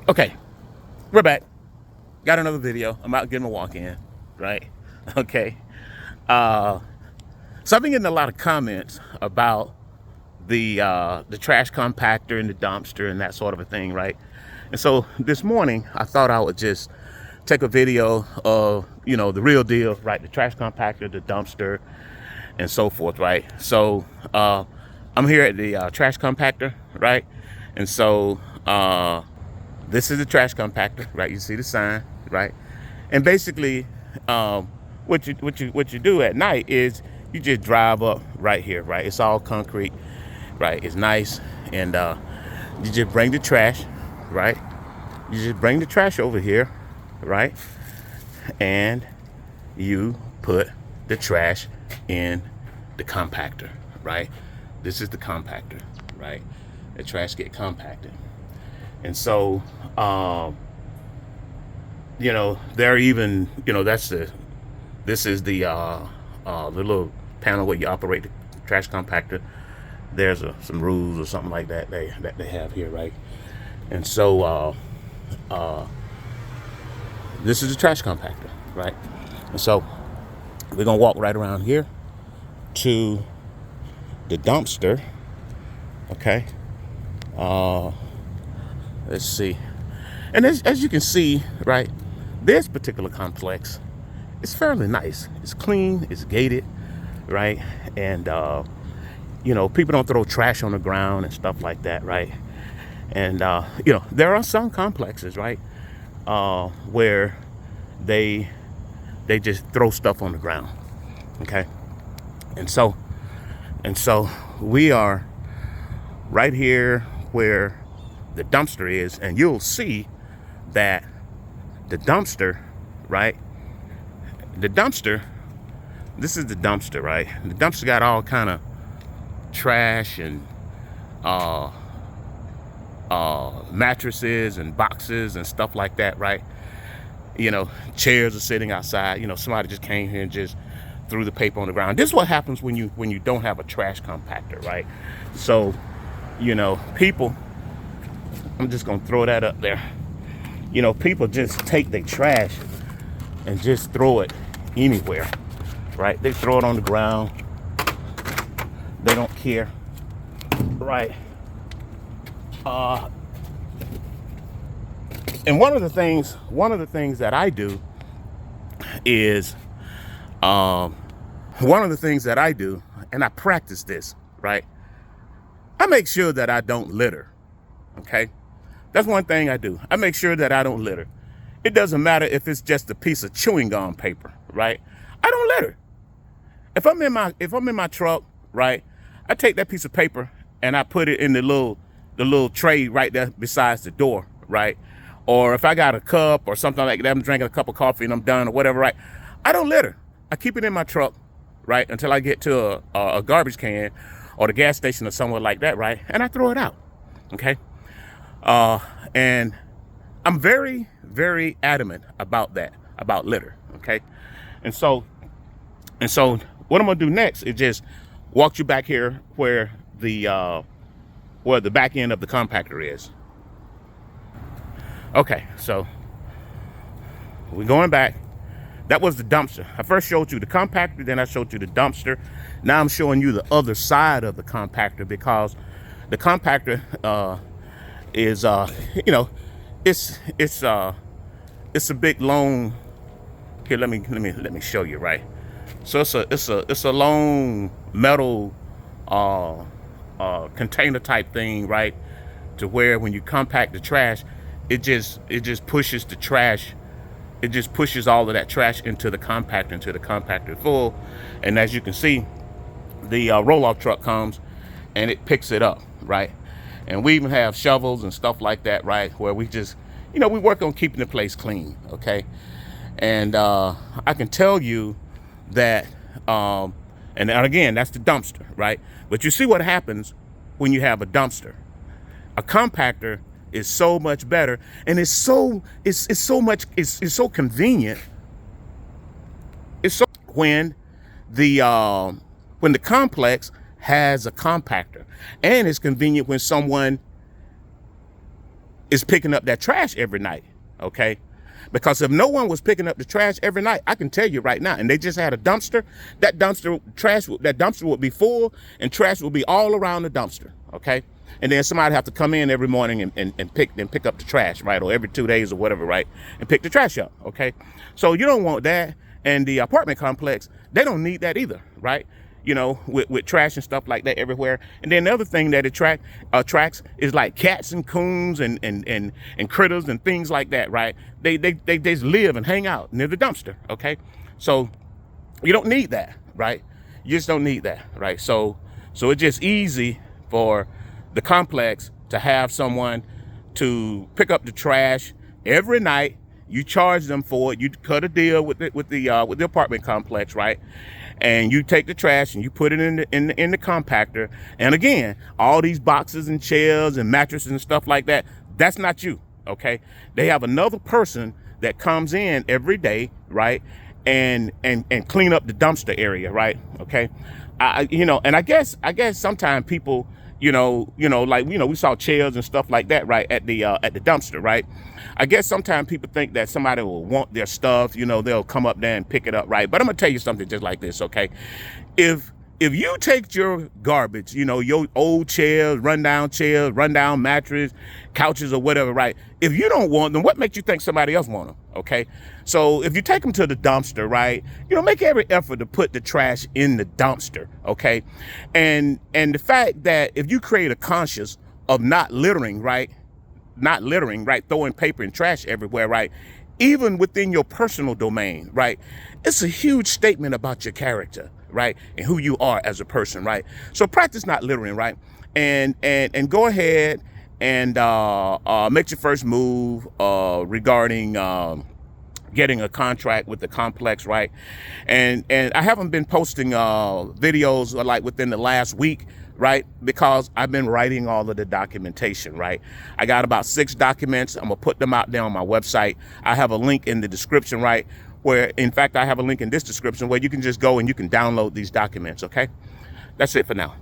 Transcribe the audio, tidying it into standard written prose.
Okay, we're back. Got another video. I'm out getting a walk in, right? Okay. So I've been getting a lot of comments about the trash compactor and the dumpster and that sort of a thing, right? And so this morning I thought I would just take a video of, the real deal, right? The trash compactor, the dumpster, and so forth, right? So I'm here at the trash compactor, right? And so this is the trash compactor, right? You see the sign, right? And basically, what you do at night is you just drive up right here, right? It's all concrete, right? It's nice, and you just bring the trash, right? You just bring the trash over here, right? And you put the trash in the compactor, right? This is the compactor, right? The trash get compacted. And so, they're even, this is the little panel where you operate the trash compactor. There's some rules or something like that they have here, right? And so, this is the trash compactor, right? And so we're gonna walk right around here to the dumpster, okay? Let's see. And as you can see, right, this particular complex is fairly nice. It's clean, it's gated, right? And, people don't throw trash on the ground and stuff like that, right? And, there are some complexes, right, where they just throw stuff on the ground, okay? And so we are right here where the dumpster is, and you'll see that the dumpster, right? The dumpster, this is the dumpster, right? The dumpster got all kind of trash and mattresses and boxes and stuff like that, right? Chairs are sitting outside. Somebody just came here and just threw the paper on the ground. This is what happens when you don't have a trash compactor, right? So, people, I'm just gonna throw that up there. People just take their trash and just throw it anywhere, right? They throw it on the ground. They don't care, right? And one of the things that I do is, and I practice this, right? I make sure that I don't litter, okay? That's one thing I do. I make sure that I don't litter. It doesn't matter if it's just a piece of chewing gum paper, right? I don't litter. If I'm in my truck, right, I take that piece of paper and I put it in the little tray right there besides the door, right? Or if I got a cup or something like that, I'm drinking a cup of coffee and I'm done or whatever, right? I don't litter. I keep it in my truck, right, until I get to a garbage can or the gas station or somewhere like that, right? And I throw it out, okay? And I'm very, very adamant about that, about litter, okay? And so what I'm gonna do next is just walk you back here where the back end of the compactor is. Okay, so we're going back. That was the dumpster. I first showed you the compactor, then I showed you the dumpster. Now I'm showing you the other side of the compactor, because the compactor is it's a big long. Here, let me show you, right? So it's a long metal container type thing, right? To where when you compact the trash, it just pushes the trash. It just pushes all of that trash into the compactor, until the compactor full. And as you can see, the roll-off truck comes and it picks it up, right? And we even have shovels and stuff like that, right? Where we just, we work on keeping the place clean, okay? And I can tell you that, and again, that's the dumpster, right? But you see what happens when you have a dumpster. A compactor is so much better, and it's so convenient. It's so when the complex has a compactor, and it's convenient when someone is picking up that trash every night, okay? Because if no one was picking up the trash every night, I can tell you right now, and they just had a dumpster, that dumpster would be full and trash would be all around the dumpster, okay? And then somebody have to come in every morning and pick up the trash, right? Or every 2 days or whatever, right? And pick the trash up, okay? So you don't want that. And the apartment complex, they don't need that either, right? You know, with trash and stuff like that everywhere. And then the other thing that attracts is like cats and coons and critters and things like that, right? They just live and hang out near the dumpster, okay? So you don't need that, right? You just don't need that, right? So it's just easy for the complex to have someone to pick up the trash every night. You charge them for it. You cut a deal with the apartment complex, right? And you take the trash and you put it in the compactor. And again, all these boxes and chairs and mattresses and stuff like that, that's not you, okay? They have another person that comes in every day, right? And clean up the dumpster area, right? Okay. And I guess sometimes people, we saw chairs and stuff like that, right, at the dumpster, right? I guess sometimes people think that somebody will want their stuff, they'll come up there and pick it up, right? But I'm gonna tell you something just like this, okay? If you take your garbage, your old chairs, rundown mattress, couches or whatever, right? If you don't want them, what makes you think somebody else want them, okay? So if you take them to the dumpster, right, make every effort to put the trash in the dumpster, okay? And the fact that if you create a conscience of not littering, right, throwing paper and trash everywhere, right, even within your personal domain, right, it's a huge statement about your character, right, and who you are as a person, right? So practice not littering, right, and go ahead and make your first move regarding getting a contract with the complex, right? And I haven't been posting videos like within the last week, right? Because I've been writing all of the documentation, right? I got about 6 documents. I'm gonna put them out there on my website. I have a link in the description, right? Where, in fact, I have a link in this description where you can just go and you can download these documents, okay? That's it for now.